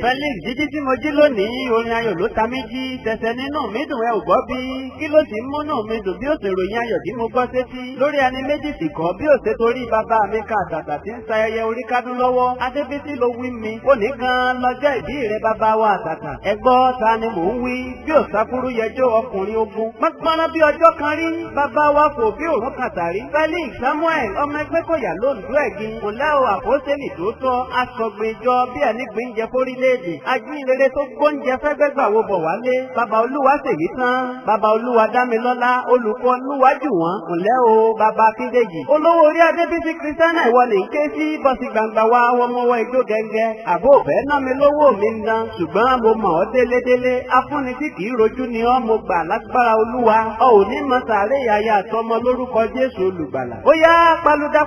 Felix jíjí tí mo jí lónìí orin ayọ̀ ló ta mí jí tẹ̀sẹ̀ nínú mi dùn ẹ ò gbọ́ bí kí ló sì ń múnú mi dùn bí ó ṣe ròyìn ayọ̀ tí mo gbọ́ sétí lórí ẹni méjì sì kọ́ bí ó ṣe torí bàbá mi ká àtàtà tí ń sa ẹyẹ orí kádún lọ́wọ́ Adébísí ló wí mi ó ní gan lọ́jọ́ ìbí rẹ bàbá wa àtàtà ẹ gbọ́ ta ni mò ń wí bí ò sáfúrú yẹjọ́ ọkùnrin ogun mọ́gbọ́nà bí ọjọ́ kan rí bàbá wa kò bí òrùn kàtàrí Felix Samuel ọmọ ẹgbẹ́ kọ̀yà lóńdó ẹ̀gbin òǹlẹ́ o àpòsẹ́nì tó tọ́ asọ̀gbìnjọ bí ẹni gbìyànjẹ fórílẹ̀-èdè ajínrere tó gbóúnjẹ fẹ́gbẹ́gbà wo bọ̀ wálé bàbá olúwa ṣèyí tán bàbá olúwa dámilọ́lá olùkọ́ olúwa jù wọ́n òǹlẹ́ o bàbá Akíndèjì olówó orí Adébísí Kristiana ìwọ ní ké sí bọ́sì gbangba wa wọ́mọwọ́ igbó gẹ́gẹ́ àbó òbẹ́ ná mi lówó mi ń dán ṣùgbọ́n mo mọ̀ ọ́ délédélé afúnni tí kì í rojú ni ọ́ mo gbà lágbára olúwa ọ ò ní mọ sàárè yàyà àtọmọ lórúkọ Jésù olùgbàlà ó yá palúdà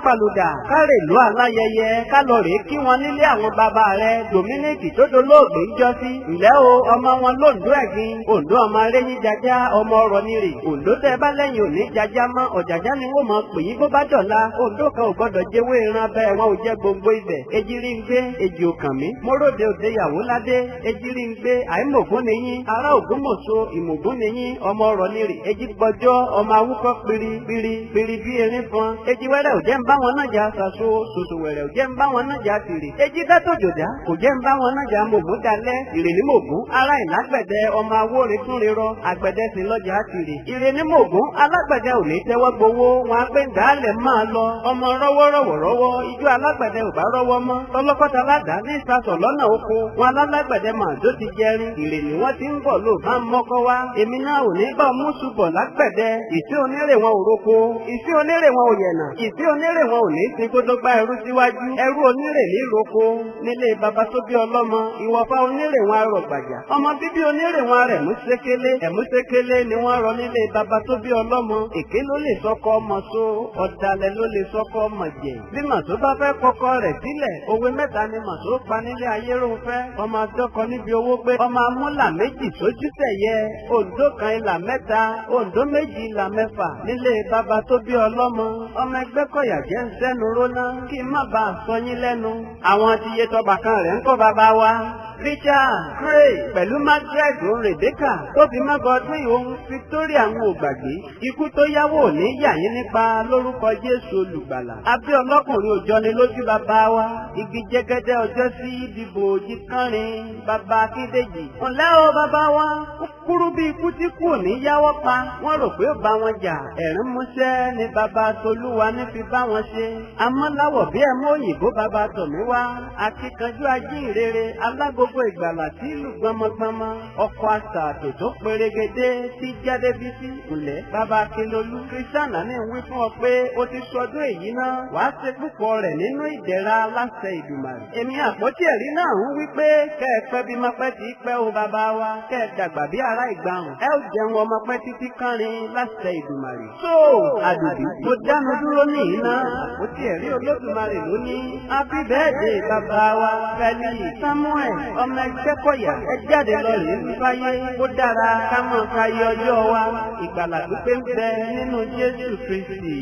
kárè ló aláyẹyẹ kálọ̀rì kí wọn nílé àwọn bàbá rẹ Dominic tó dolóògbé ń jọ sí ǹlẹ́ o ọmọ wọn lóńdó ẹ̀gbin Oǹdó ọmọ arẹ́yìn jajá ọmọ ọ̀rọ̀ nírè Oǹdó tẹ́ bá lẹ́yìn òní jajá mọ́ ọ̀jàjá ni wọ́n mọ̀ pè yín bó bá dọ̀la Oǹdó kan ò gbọ́dọ̀ jẹ́wé ìran bẹ́ẹ̀ wọn ò jẹ́ gbogbo ibẹ̀ ejiri ń gbé èjì òkàn mi móróde òde yàwó ládé ejiri ń gbé àìmọ̀gún nìyín ará Ògbómọ̀ṣọ́ ìmọ̀gún nìyín ọmọ ọ̀rọ̀ nírè èjì gbọ́jọ́ ọmọ awúkọ́ piri bí erin fọn èjì wẹ́rẹ́ ò jẹ́ ń bá wọn náà jà ṣàṣọ ṣoṣo wẹ̀rẹ̀ ò jẹ́ ń bá wọn náà jà tìrì èjì dátò jòdá kò jẹ́ ń bá wọn náà jà mọ̀gún dalẹ̀ ìrè ní mọ̀gún ará ìlágbẹ̀dẹ ọmọ awóore tún rírọ àgbẹ̀dẹ sí lọ́jà tìrì ìrè ní mọ̀gún alágbẹ̀dẹ ò ní tẹ́wọ́ gbowó wọn á gbé ń dálẹ̀ máa lọ ọmọ rọ́wọ́rọ́wọ́ ijó alágbẹ̀dẹ ò bá rọ́wọ́ mọ́ tọlọ́kọ́ta ládàá ní ìsasọ̀ lọ́nà oko wọn alágbẹ̀dẹ mà tó ti jẹrin ìrè ni wọ́n ti ń bọ̀ lò máa ń mọ́kọ́ wá èmi náà ò ní bá mú ṣubọ̀ lágbẹ̀dẹ ìfẹ́ onírè wọn ò roko ìfẹ́ onírè wọn ò yẹ̀nà ìfẹ́ onírè wọn ò ní sin kó tó gbá ẹrú síwájú ẹrú onírè ní roko nílé baba tó bí ọlọ́mọ ìwọ̀fà onírè wọn arọ̀ gbàjà ọmọ bíbí onírè wọn rẹ̀ ẹ̀músékélé ni wọ́n rọ nílé baba tó bí ọlọ́mọ èké ló lè sọkọ ọmọ so ọ̀dàlẹ̀ ló lè sọkọ ọmọ jẹ bí màtó bá fẹ́ kọ́kọ́ rẹ̀ sílẹ̀ òwe mẹ́ta ni màtó pa nílé ayéròǹfẹ́ ọmọ adọ́kọ níbi owó pé ọmọ amúlà méjì sójú tẹ̀yẹ Oǹdó kan ìlà mẹ́ta Oǹdó méjì ìlà mẹ́fà nílé baba tó bí ọlọ́mọ ọmọ ẹgbẹ́ kọ̀yà jẹ́ ń sẹ́nu róná kí n má bàa sọ yín lẹ́nu àwọn ti yé tọba kan rẹ̀ ń kọ́ bàbá wa Richard Cray pẹ̀lú Margaret òun Rebecca tó fi má Godwin òun Victoria ń wò gbàgbé ikú tó yáwó ò ní yà yín nípa lórúkọ Jésù olùgbàlà abẹ́ ọlọ́kùnrin òjọ ni lójú bàbá wa igi jẹ́gẹ́dẹ́ ọjọ́ sí dìbò òjì kánrin bàbá Akíndèjì ọ̀lẹ́ o bàbá wa kúrú bí ikú tí kú ò ní yáwọ́ pa wọ́n rò pé ó bá wọn jà ẹ̀rín músẹ́ ni bàbá Tolúwa ní fi bá wọn ṣe amọ́láwọ̀ bí ẹ̀mú òyìnbó bàbá tòmíwá akíkanjú ajínrere alágogo ìgbàlà tí ìlú gbọmọgbọmọ ọkọ̀ àṣà àtòtó pérégedé tí Jádébísí ǹlẹ́ bàbá Akínlolú Kristiana ní wí fún ọ pé ó ti sọdún èyí náà wàá ṣe púpọ̀ rẹ̀ nínú ìdẹ̀ra láṣẹ Ìdùmarè èmi àpótí ẹ̀rí náà ń wí pé kẹ́ ẹ pẹ́ bí mọ́pẹ́ ti pẹ́ o bàbá wa kẹ́ ẹ dàgbà bí ará ìgbàhùn ẹ ó jẹun ọmọ pẹ́ títí kánrin láṣẹ Ìdùmarè. tó àdùbí mo dánu dúró ní iná àpótí ẹ̀rí Olódùmarè lónìí happy birthday bàbá wa Felix Samuel ọmọ ẹgbẹ́ kọ̀yà ẹ jáde lọ rèé fáyé ó dára ká mọ̀ káyé ọjọ́ wa ìgbàlà pípé ń bẹ nínú Jésù Kristi.